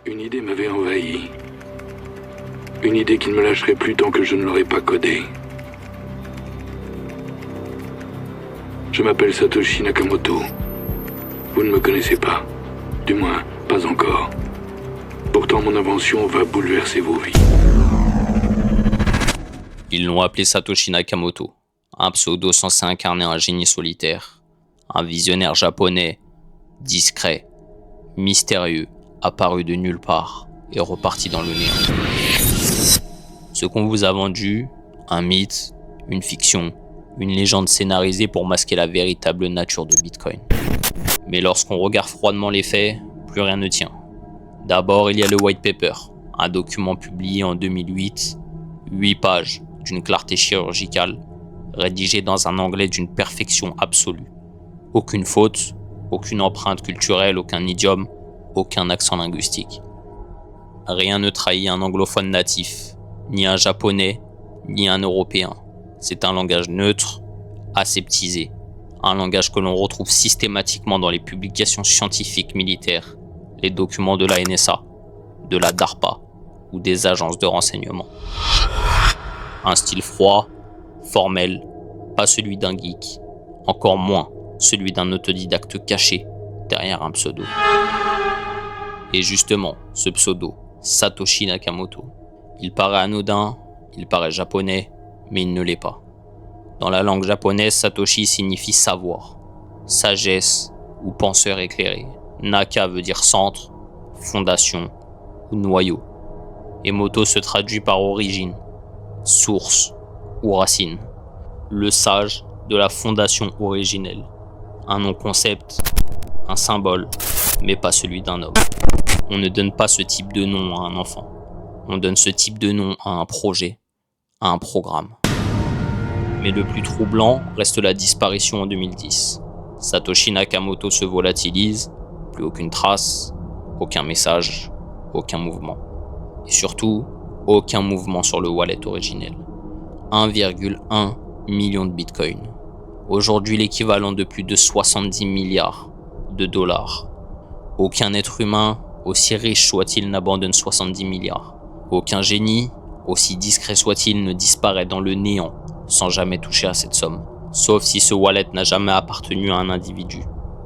Une idée m'avait envahi. Une idée qui ne me lâcherait plus tant que je ne l'aurais pas codée. Je m'appelle Satoshi Nakamoto. Vous ne me connaissez pas. Du moins, pas encore. Pourtant, mon invention va bouleverser vos vies. Ils l'ont appelé Satoshi Nakamoto, un pseudo censé incarner un génie solitaire, un visionnaire japonais, discret, mystérieux, apparu de nulle part et reparti dans le néant. Ce qu'on vous a vendu, un mythe, une fiction, une légende scénarisée pour masquer la véritable nature de Bitcoin. Mais lorsqu'on regarde froidement les faits, plus rien ne tient. D'abord, il y a le white paper, un document publié en 2008, 8 pages d'une clarté chirurgicale, rédigé dans un anglais d'une perfection absolue. Aucune faute, aucune empreinte culturelle, aucun idiome, aucun accent linguistique. Rien ne trahit un anglophone natif, ni un japonais, ni un européen. C'est un langage neutre, aseptisé, un langage que l'on retrouve systématiquement dans les publications scientifiques militaires, les documents de la NSA, de la DARPA ou des agences de renseignement. Un style froid, formel, pas celui d'un geek, encore moins celui d'un autodidacte caché derrière un pseudo. Et justement, ce pseudo, Satoshi Nakamoto, il paraît anodin, il paraît japonais, mais il ne l'est pas. Dans la langue japonaise, Satoshi signifie savoir, sagesse ou penseur éclairé. Naka veut dire centre, fondation ou noyau. Et Moto se traduit par origine, source ou racine. Le sage de la fondation originelle. Un nom-concept, un symbole, mais pas celui d'un homme. On ne donne pas ce type de nom à un enfant. On donne ce type de nom à un projet, à un programme. Mais le plus troublant reste la disparition en 2010. Satoshi Nakamoto se volatilise, plus aucune trace, aucun message, aucun mouvement. Et surtout, aucun mouvement sur le wallet originel. 1,1 million de bitcoins. Aujourd'hui l'équivalent de plus de 70 milliards de dollars. Aucun être humain, aussi riche soit-il, n'abandonne 70 milliards. Aucun génie, aussi discret soit-il, ne disparaît dans le néant sans jamais toucher à cette somme. Sauf si ce wallet n'a jamais appartenu à un individu.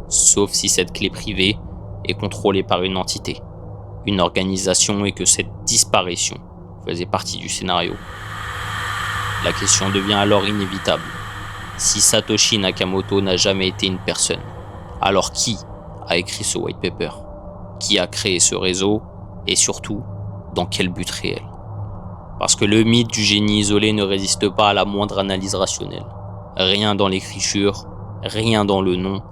Sauf si cette clé privée est contrôlée par une entité, une organisation, et que cette disparition faisait partie du scénario. La question devient alors inévitable. Si Satoshi Nakamoto n'a jamais été une personne, alors qui a écrit ce white paper? Qui a créé ce réseau? Et surtout, dans quel but réel? Parce que le mythe du génie isolé ne résiste pas à la moindre analyse rationnelle. Rien dans l'écriture, rien dans le nom,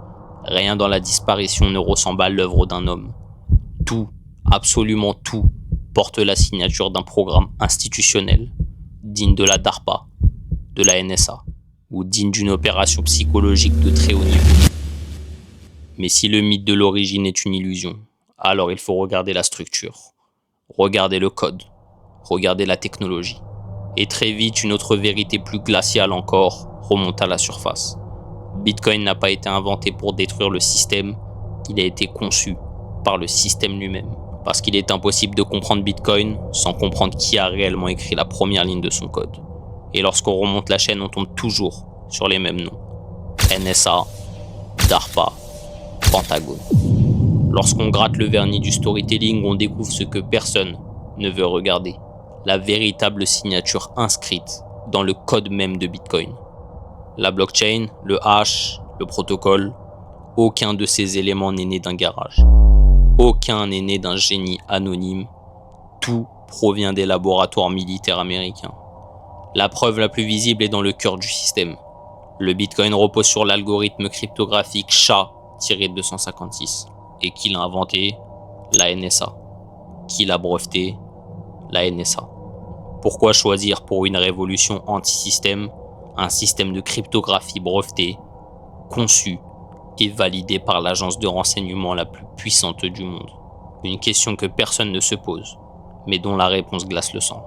rien dans la disparition ne ressemble à l'œuvre d'un homme. Tout, absolument tout, porte la signature d'un programme institutionnel, digne de la DARPA, de la NSA, ou digne d'une opération psychologique de très haut niveau. Mais si le mythe de l'origine est une illusion, alors il faut regarder la structure, regarder le code, regarder la technologie. Et très vite, une autre vérité plus glaciale encore remonte à la surface. Bitcoin n'a pas été inventé pour détruire le système, il a été conçu par le système lui-même. Parce qu'il est impossible de comprendre Bitcoin sans comprendre qui a réellement écrit la première ligne de son code. Et lorsqu'on remonte la chaîne, on tombe toujours sur les mêmes noms. NSA, DARPA, Pentagone. Lorsqu'on gratte le vernis du storytelling, on découvre ce que personne ne veut regarder. La véritable signature inscrite dans le code même de Bitcoin. La blockchain, le hash, le protocole, aucun de ces éléments n'est né d'un garage. Aucun n'est né d'un génie anonyme. Tout provient des laboratoires militaires américains. La preuve la plus visible est dans le cœur du système. Le Bitcoin repose sur l'algorithme cryptographique SHA-256. Et qui l'a inventé? La NSA. Qui l'a breveté? La NSA. Pourquoi choisir pour une révolution anti-système un système de cryptographie breveté, conçu et validé par l'agence de renseignement la plus puissante du monde? Une question que personne ne se pose, mais dont la réponse glace le sang.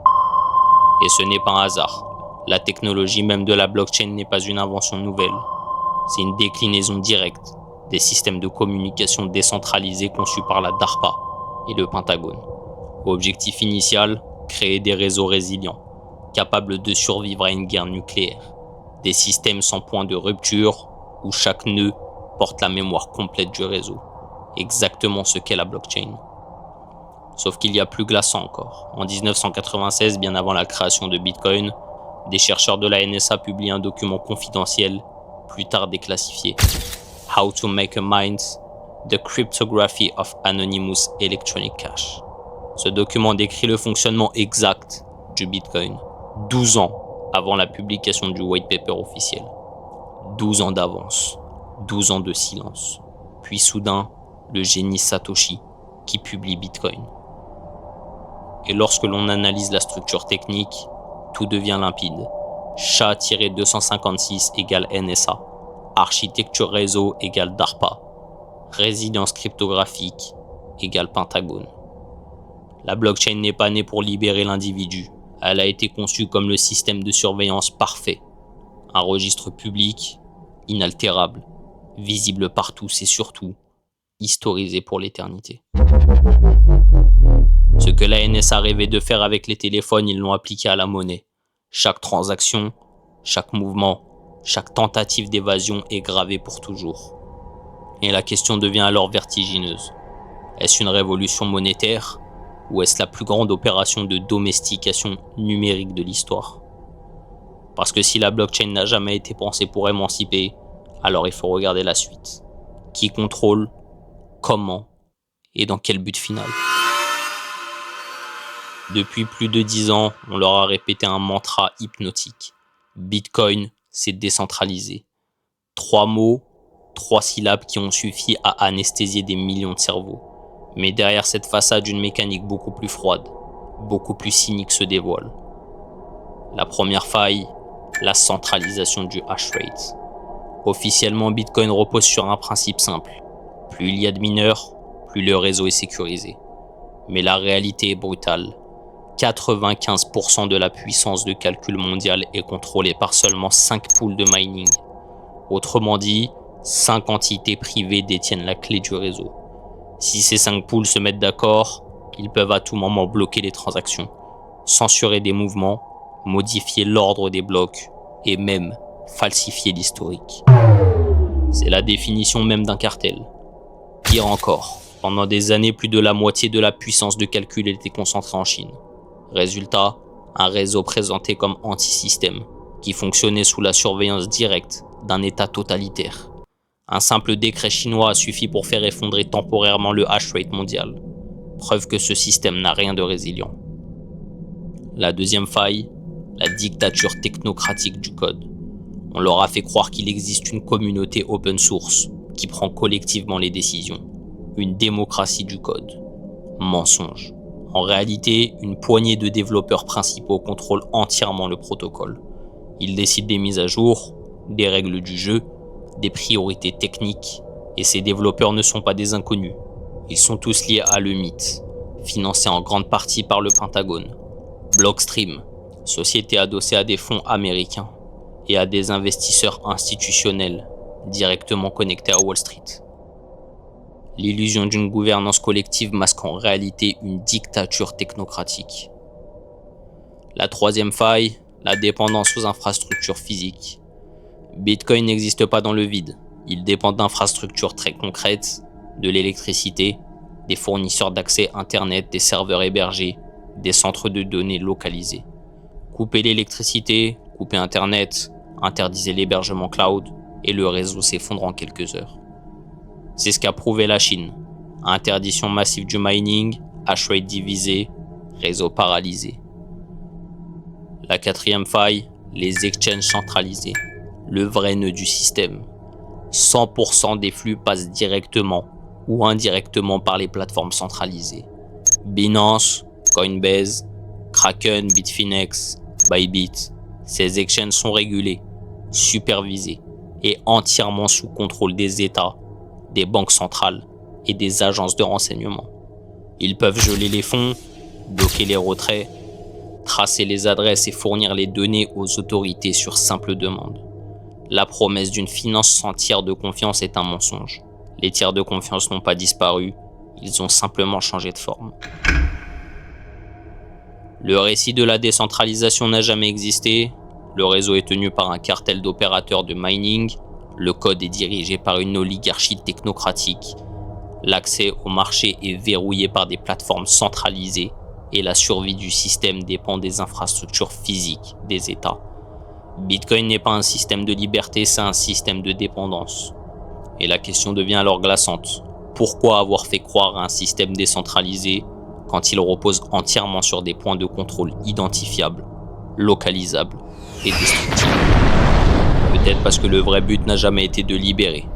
Et ce n'est pas un hasard. La technologie même de la blockchain n'est pas une invention nouvelle. C'est une déclinaison directe des systèmes de communication décentralisés conçus par la DARPA et le Pentagone. Objectif initial, créer des réseaux résilients, capables de survivre à une guerre nucléaire. Des systèmes sans point de rupture, où chaque nœud porte la mémoire complète du réseau. Exactement ce qu'est la blockchain. Sauf qu'il y a plus glaçant encore. En 1996, bien avant la création de Bitcoin, des chercheurs de la NSA publient un document confidentiel, plus tard déclassifié. How to make a mint, the cryptography of anonymous electronic cash. Ce document décrit le fonctionnement exact du Bitcoin, 12 ans avant la publication du white paper officiel. 12 ans d'avance, 12 ans de silence. Puis soudain, le génie Satoshi qui publie Bitcoin. Et lorsque l'on analyse la structure technique, tout devient limpide. SHA-256 égale NSA. Architecture réseau égale DARPA. Résidence cryptographique égale Pentagone. La blockchain n'est pas née pour libérer l'individu. Elle a été conçue comme le système de surveillance parfait. Un registre public, inaltérable, visible par tous et surtout, historisé pour l'éternité. Ce que la NSA rêvait de faire avec les téléphones, ils l'ont appliqué à la monnaie. Chaque transaction, chaque mouvement, chaque tentative d'évasion est gravée pour toujours. Et la question devient alors vertigineuse. Est-ce une révolution monétaire ou est-ce la plus grande opération de domestication numérique de l'histoire? Parce que si la blockchain n'a jamais été pensée pour émanciper, alors il faut regarder la suite. Qui contrôle, comment et dans quel but final? Depuis plus de 10 ans, on leur a répété un mantra hypnotique. Bitcoin, c'est décentralisé. 3 mots, 3 syllabes qui ont suffi à anesthésier des millions de cerveaux. Mais derrière cette façade, une mécanique beaucoup plus froide, beaucoup plus cynique se dévoile. La première faille, la centralisation du hash rate. Officiellement, Bitcoin repose sur un principe simple. Plus il y a de mineurs, plus le réseau est sécurisé. Mais la réalité est brutale. 95% de la puissance de calcul mondiale est contrôlée par seulement 5 pools de mining. Autrement dit, 5 entités privées détiennent la clé du réseau. Si ces 5 pools se mettent d'accord, ils peuvent à tout moment bloquer les transactions, censurer des mouvements, modifier l'ordre des blocs et même falsifier l'historique. C'est la définition même d'un cartel. Pire encore, pendant des années, plus de la moitié de la puissance de calcul était concentrée en Chine. Résultat, un réseau présenté comme anti-système, qui fonctionnait sous la surveillance directe d'un État totalitaire. Un simple décret chinois a suffi pour faire effondrer temporairement le hash rate mondial. Preuve que ce système n'a rien de résilient. La deuxième faille, la dictature technocratique du code. On leur a fait croire qu'il existe une communauté open source qui prend collectivement les décisions. Une démocratie du code. Mensonge. En réalité, une poignée de développeurs principaux contrôlent entièrement le protocole. Ils décident des mises à jour, des règles du jeu, des priorités techniques, et ces développeurs ne sont pas des inconnus. Ils sont tous liés à Lemit, financé en grande partie par le Pentagone. Blockstream, société adossée à des fonds américains et à des investisseurs institutionnels directement connectés à Wall Street. L'illusion d'une gouvernance collective masque en réalité une dictature technocratique. La troisième faille, la dépendance aux infrastructures physiques. Bitcoin n'existe pas dans le vide. Il dépend d'infrastructures très concrètes, de l'électricité, des fournisseurs d'accès Internet, des serveurs hébergés, des centres de données localisés. Coupez l'électricité, coupez Internet, interdisez l'hébergement cloud, et le réseau s'effondre en quelques heures. C'est ce qu'a prouvé la Chine. Interdiction massive du mining, hash rate divisé, réseau paralysé. La quatrième faille, les exchanges centralisés. Le vrai nœud du système. 100% des flux passent directement ou indirectement par les plateformes centralisées. Binance, Coinbase, Kraken, Bitfinex, Bybit. Ces exchanges sont régulés, supervisés et entièrement sous contrôle des États, des banques centrales et des agences de renseignement. Ils peuvent geler les fonds, bloquer les retraits, tracer les adresses et fournir les données aux autorités sur simple demande. La promesse d'une finance sans tiers de confiance est un mensonge. Les tiers de confiance n'ont pas disparu, ils ont simplement changé de forme. Le récit de la décentralisation n'a jamais existé, le réseau est tenu par un cartel d'opérateurs de mining, le code est dirigé par une oligarchie technocratique, l'accès au marché est verrouillé par des plateformes centralisées et la survie du système dépend des infrastructures physiques des États. Bitcoin n'est pas un système de liberté, c'est un système de dépendance. Et la question devient alors glaçante. Pourquoi avoir fait croire à un système décentralisé quand il repose entièrement sur des points de contrôle identifiables, localisables et destructibles? Peut-être parce que le vrai but n'a jamais été de libérer,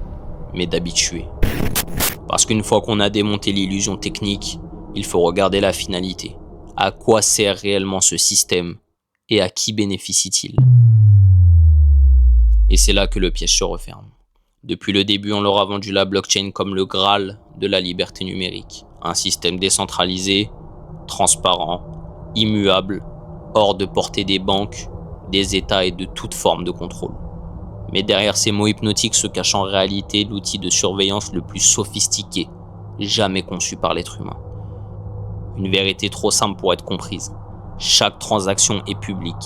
mais d'habituer. Parce qu'une fois qu'on a démonté l'illusion technique, il faut regarder la finalité. À quoi sert réellement ce système et à qui bénéficie-t-il? Et c'est là que le piège se referme. Depuis le début, on leur a vendu la blockchain comme le Graal de la liberté numérique. Un système décentralisé, transparent, immuable, hors de portée des banques, des États et de toute forme de contrôle. Mais derrière ces mots hypnotiques se cache en réalité l'outil de surveillance le plus sophistiqué jamais conçu par l'être humain. Une vérité trop simple pour être comprise. Chaque transaction est publique,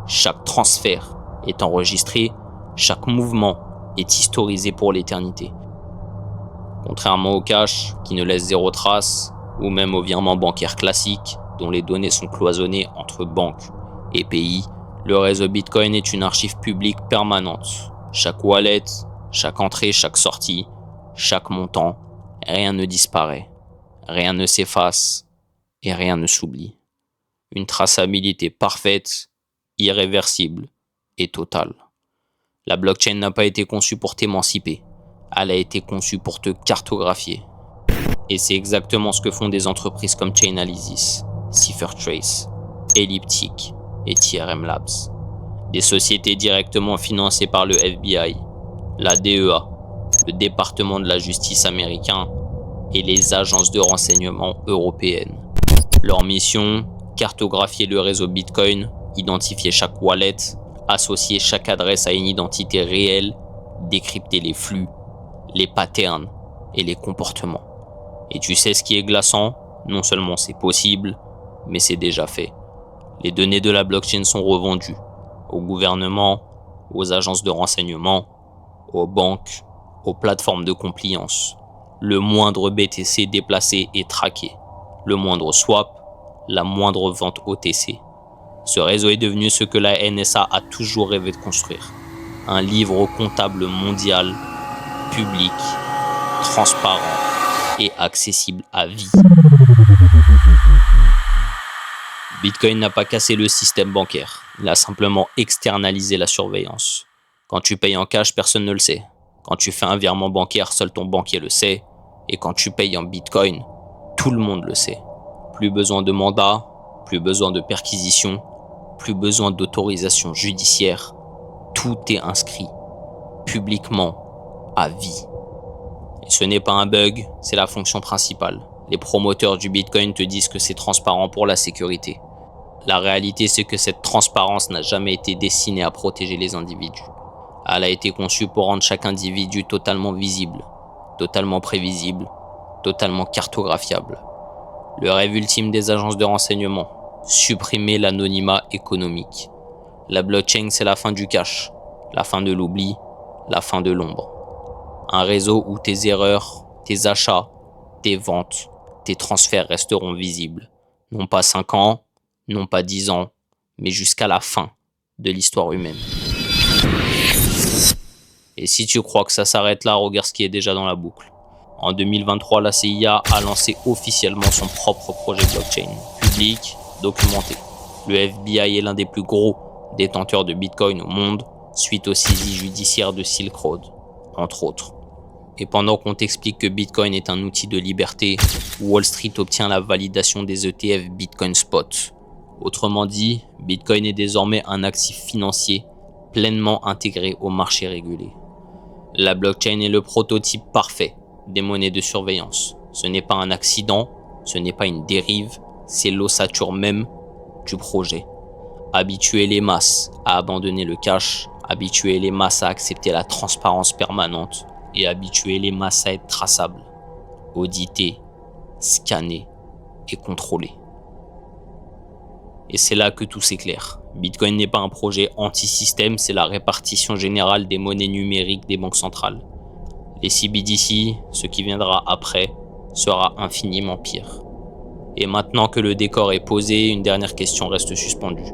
chaque transfert est enregistré, chaque mouvement est historisé pour l'éternité. Contrairement au cash, qui ne laisse zéro trace, ou même au virement bancaire classique, dont les données sont cloisonnées entre banques et pays, le réseau Bitcoin est une archive publique permanente. Chaque wallet, chaque entrée, chaque sortie, chaque montant, rien ne disparaît, rien ne s'efface et rien ne s'oublie. Une traçabilité parfaite, irréversible et totale. La blockchain n'a pas été conçue pour t'émanciper, elle a été conçue pour te cartographier. Et c'est exactement ce que font des entreprises comme Chainalysis, CipherTrace, Elliptic et TRM Labs. Des sociétés directement financées par le FBI, la DEA, le département de la justice américain et les agences de renseignement européennes. Leur mission, cartographier le réseau Bitcoin, identifier chaque wallet, associer chaque adresse à une identité réelle, décrypter les flux, les patterns et les comportements. Et tu sais ce qui est glaçant? Non seulement c'est possible, mais c'est déjà fait. Les données de la blockchain sont revendues au gouvernement, aux agences de renseignement, aux banques, aux plateformes de compliance. Le moindre BTC déplacé est traqué. Le moindre swap, la moindre vente OTC. Ce réseau est devenu ce que la NSA a toujours rêvé de construire. Un livre comptable mondial, public, transparent et accessible à vie. Bitcoin n'a pas cassé le système bancaire, il a simplement externalisé la surveillance. Quand tu payes en cash, personne ne le sait. Quand tu fais un virement bancaire, seul ton banquier le sait. Et quand tu payes en Bitcoin, tout le monde le sait. Plus besoin de mandat, plus besoin de perquisition, plus besoin d'autorisation judiciaire. Tout est inscrit, publiquement, à vie. Et ce n'est pas un bug, c'est la fonction principale. Les promoteurs du Bitcoin te disent que c'est transparent pour la sécurité. La réalité, c'est que cette transparence n'a jamais été destinée à protéger les individus. Elle a été conçue pour rendre chaque individu totalement visible, totalement prévisible, totalement cartographiable. Le rêve ultime des agences de renseignement, supprimer l'anonymat économique. La blockchain, c'est la fin du cash, la fin de l'oubli, la fin de l'ombre. Un réseau où tes erreurs, tes achats, tes ventes, tes transferts resteront visibles. Non pas 5 ans, non pas 10 ans, mais jusqu'à la fin de l'histoire humaine. Et si tu crois que ça s'arrête là, regarde ce qui est déjà dans la boucle. En 2023, la CIA a lancé officiellement son propre projet blockchain, public, documenté. Le FBI est l'un des plus gros détenteurs de Bitcoin au monde, suite aux saisies judiciaires de Silk Road, entre autres. Et pendant qu'on t'explique que Bitcoin est un outil de liberté, Wall Street obtient la validation des ETF Bitcoin Spot. Autrement dit, Bitcoin est désormais un actif financier pleinement intégré au marché régulé. La blockchain est le prototype parfait des monnaies de surveillance. Ce n'est pas un accident, ce n'est pas une dérive, c'est l'ossature même du projet. Habituer les masses à abandonner le cash, habituer les masses à accepter la transparence permanente et habituer les masses à être traçables, auditées, scannées et contrôlées. Et c'est là que tout s'éclaire. Bitcoin n'est pas un projet anti-système, c'est la répartition générale des monnaies numériques des banques centrales. Les CBDC, ce qui viendra après, sera infiniment pire. Et maintenant que le décor est posé, une dernière question reste suspendue.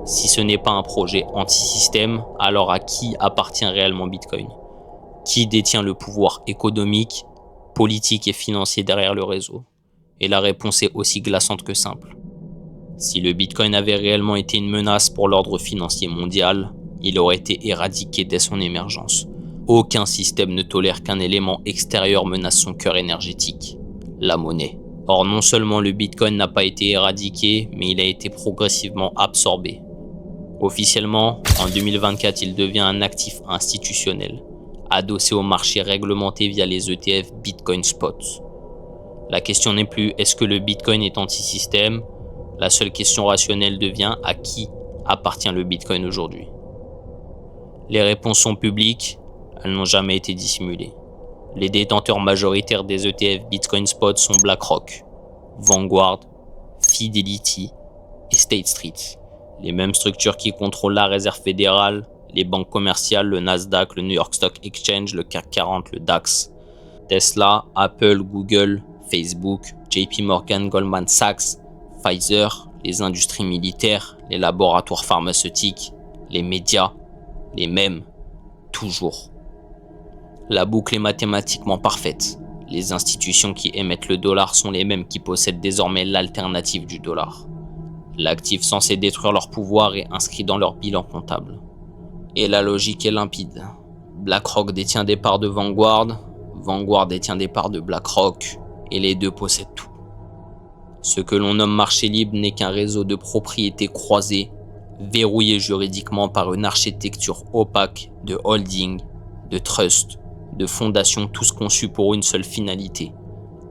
Si ce n'est pas un projet anti-système, alors à qui appartient réellement Bitcoin? Qui détient le pouvoir économique, politique et financier derrière le réseau? Et la réponse est aussi glaçante que simple. Si le Bitcoin avait réellement été une menace pour l'ordre financier mondial, il aurait été éradiqué dès son émergence. Aucun système ne tolère qu'un élément extérieur menace son cœur énergétique, la monnaie. Or, non seulement le Bitcoin n'a pas été éradiqué, mais il a été progressivement absorbé. Officiellement, en 2024, il devient un actif institutionnel, adossé au marché réglementé via les ETF Bitcoin Spot. La question n'est plus est-ce que le Bitcoin est anti-système? La seule question rationnelle devient à qui appartient le Bitcoin aujourd'hui? Les réponses sont publiques, elles n'ont jamais été dissimulées. Les détenteurs majoritaires des ETF Bitcoin Spot sont BlackRock, Vanguard, Fidelity et State Street. Les mêmes structures qui contrôlent la réserve fédérale, les banques commerciales, le Nasdaq, le New York Stock Exchange, le CAC 40, le DAX. Tesla, Apple, Google, Facebook, JP Morgan, Goldman Sachs, Pfizer, les industries militaires, les laboratoires pharmaceutiques, les médias, les mêmes, toujours. La boucle est mathématiquement parfaite. Les institutions qui émettent le dollar sont les mêmes qui possèdent désormais l'alternative du dollar. L'actif censé détruire leur pouvoir est inscrit dans leur bilan comptable. Et la logique est limpide. BlackRock détient des parts de Vanguard, Vanguard détient des parts de BlackRock, et les deux possèdent tout. Ce que l'on nomme marché libre n'est qu'un réseau de propriétés croisées, verrouillé juridiquement par une architecture opaque de holding, de trust, de fondations tous conçus pour une seule finalité,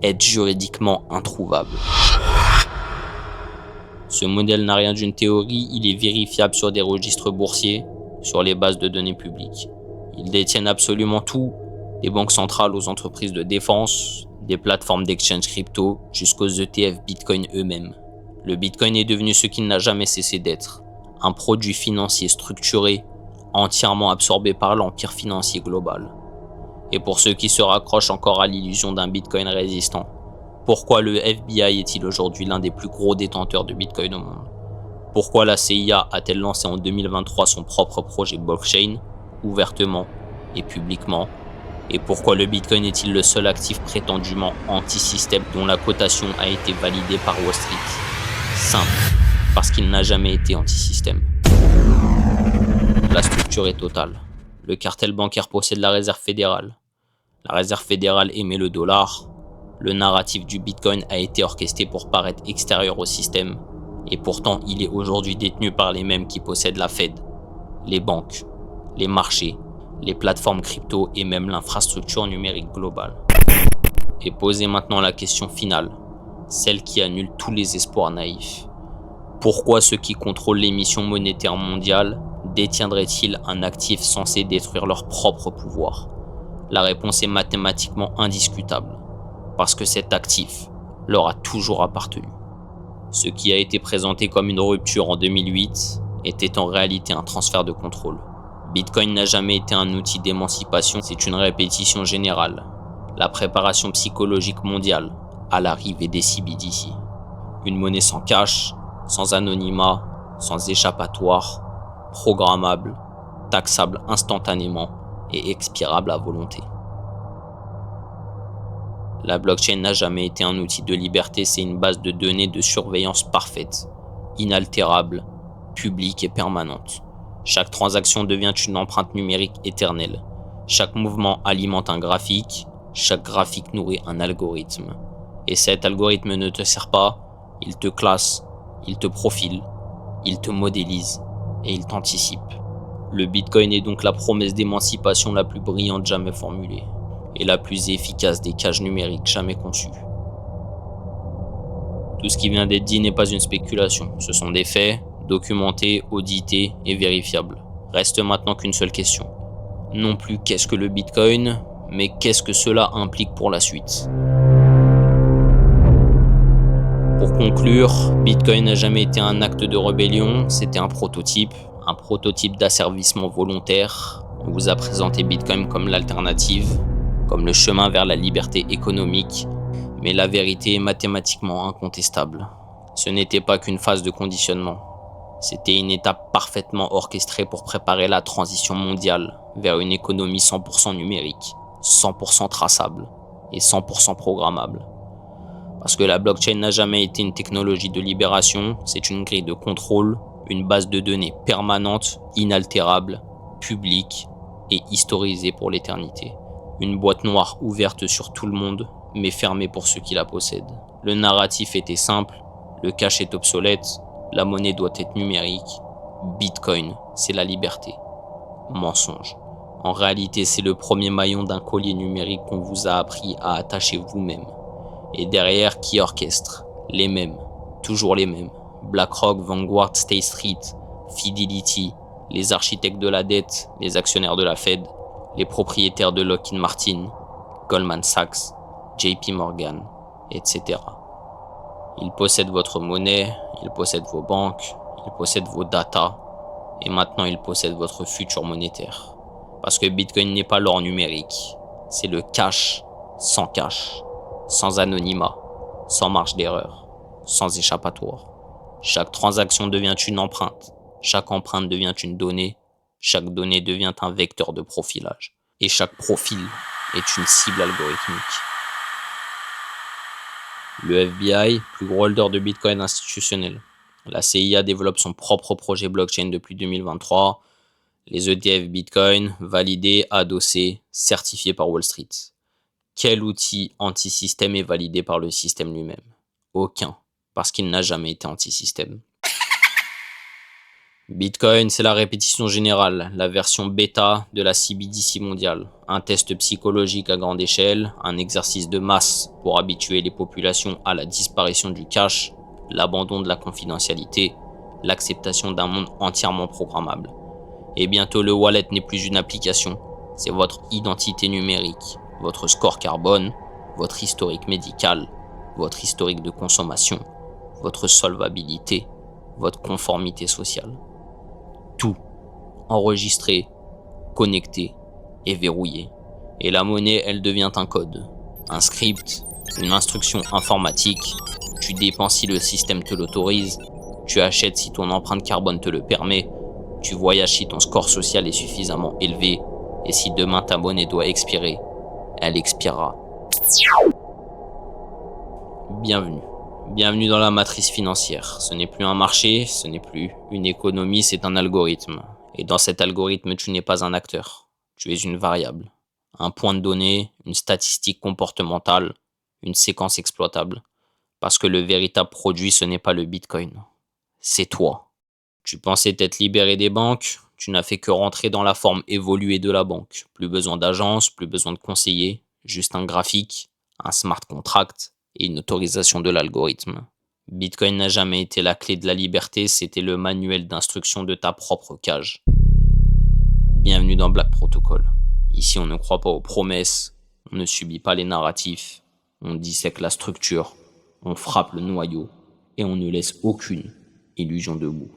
être juridiquement introuvable. Ce modèle n'a rien d'une théorie, il est vérifiable sur des registres boursiers, sur les bases de données publiques. Ils détiennent absolument tout, des banques centrales aux entreprises de défense, des plateformes d'exchange crypto, jusqu'aux ETF Bitcoin eux-mêmes. Le Bitcoin est devenu ce qu'il n'a jamais cessé d'être, un produit financier structuré, entièrement absorbé par l'empire financier global. Et pour ceux qui se raccrochent encore à l'illusion d'un Bitcoin résistant, pourquoi le FBI est-il aujourd'hui l'un des plus gros détenteurs de Bitcoin au monde? Pourquoi la CIA a-t-elle lancé en 2023 son propre projet blockchain, ouvertement et publiquement? Et pourquoi le Bitcoin est-il le seul actif prétendument anti-système dont la cotation a été validée par Wall Street? Simple, parce qu'il n'a jamais été anti-système. La structure est totale. Le cartel bancaire possède la réserve fédérale. La réserve fédérale émet le dollar. Le narratif du Bitcoin a été orchestré pour paraître extérieur au système. Et pourtant, il est aujourd'hui détenu par les mêmes qui possèdent la Fed, les banques, les marchés, les plateformes crypto et même l'infrastructure numérique globale. Et posez maintenant la question finale, celle qui annule tous les espoirs naïfs. Pourquoi ceux qui contrôlent l'émission monétaire mondiale détiendraient-ils un actif censé détruire leur propre pouvoir? La réponse est mathématiquement indiscutable, parce que cet actif leur a toujours appartenu. Ce qui a été présenté comme une rupture en 2008 était en réalité un transfert de contrôle. Bitcoin n'a jamais été un outil d'émancipation, c'est une répétition générale, la préparation psychologique mondiale à l'arrivée des CBDC. Une monnaie sans cash, sans anonymat, sans échappatoire, programmable, taxable instantanément et expirable à volonté. La blockchain n'a jamais été un outil de liberté, c'est une base de données de surveillance parfaite, inaltérable, publique et permanente. Chaque transaction devient une empreinte numérique éternelle. Chaque mouvement alimente un graphique, chaque graphique nourrit un algorithme. Et cet algorithme ne te sert pas, il te classe, il te profile, il te modélise et il t'anticipe. Le Bitcoin est donc la promesse d'émancipation la plus brillante jamais formulée et la plus efficace des cages numériques jamais conçues. Tout ce qui vient d'être dit n'est pas une spéculation, ce sont des faits, documentés, audités et vérifiables. Reste maintenant qu'une seule question. Non plus qu'est-ce que le Bitcoin, mais qu'est-ce que cela implique pour la suite. Pour conclure, Bitcoin n'a jamais été un acte de rébellion, c'était un prototype d'asservissement volontaire. On vous a présenté Bitcoin comme l'alternative, comme le chemin vers la liberté économique, mais la vérité est mathématiquement incontestable. Ce n'était pas qu'une phase de conditionnement. C'était une étape parfaitement orchestrée pour préparer la transition mondiale vers une économie 100% numérique, 100% traçable et 100% programmable. Parce que la blockchain n'a jamais été une technologie de libération, c'est une grille de contrôle, une base de données permanente, inaltérable, publique et historisée pour l'éternité. Une boîte noire ouverte sur tout le monde, mais fermée pour ceux qui la possèdent. Le narratif était simple, le cash est obsolète, la monnaie doit être numérique. Bitcoin, c'est la liberté. Mensonge. En réalité, c'est le premier maillon d'un collier numérique qu'on vous a appris à attacher vous-même. Et derrière, qui orchestre? Les mêmes. Toujours les mêmes. BlackRock, Vanguard, State Street, Fidelity, les architectes de la dette, les actionnaires de la Fed, les propriétaires de Lockheed Martin, Goldman Sachs, JP Morgan, etc. Ils possèdent votre monnaie, ils possèdent vos banques, ils possèdent vos datas, et maintenant ils possèdent votre futur monétaire. Parce que Bitcoin n'est pas l'or numérique, c'est le cash, sans anonymat, sans marge d'erreur, sans échappatoire. Chaque transaction devient une empreinte, chaque empreinte devient une donnée, chaque donnée devient un vecteur de profilage, et chaque profil est une cible algorithmique. Le FBI, plus gros holder de Bitcoin institutionnel. La CIA développe son propre projet blockchain depuis 2023. Les ETF Bitcoin, validés, adossés, certifiés par Wall Street. Quel outil anti-système est validé par le système lui-même? Aucun, parce qu'il n'a jamais été anti-système. Bitcoin, c'est la répétition générale, la version bêta de la CBDC mondiale. Un test psychologique à grande échelle, un exercice de masse pour habituer les populations à la disparition du cash, l'abandon de la confidentialité, l'acceptation d'un monde entièrement programmable. Et bientôt le wallet n'est plus une application, c'est votre identité numérique, votre score carbone, votre historique médical, votre historique de consommation, votre solvabilité, votre conformité sociale. Tout enregistré, connecté et verrouillé. Et la monnaie, elle devient un code, un script, une instruction informatique. Tu dépenses si le système te l'autorise, tu achètes si ton empreinte carbone te le permet, tu voyages si ton score social est suffisamment élevé, et si demain ta monnaie doit expirer, elle expirera. Bienvenue dans la matrice financière. Ce n'est plus un marché, ce n'est plus une économie, c'est un algorithme. Et dans cet algorithme, tu n'es pas un acteur. Tu es une variable. Un point de données, une statistique comportementale, une séquence exploitable. Parce que le véritable produit, ce n'est pas le Bitcoin. C'est toi. Tu pensais t'être libéré des banques, tu n'as fait que rentrer dans la forme évoluée de la banque. Plus besoin d'agence, plus besoin de conseiller, juste un graphique, un smart contract et une autorisation de l'algorithme. Bitcoin n'a jamais été la clé de la liberté, c'était le manuel d'instruction de ta propre cage. Bienvenue dans Black Protocol. Ici, on ne croit pas aux promesses, on ne subit pas les narratifs, on dissèque la structure, on frappe le noyau et on ne laisse aucune illusion debout.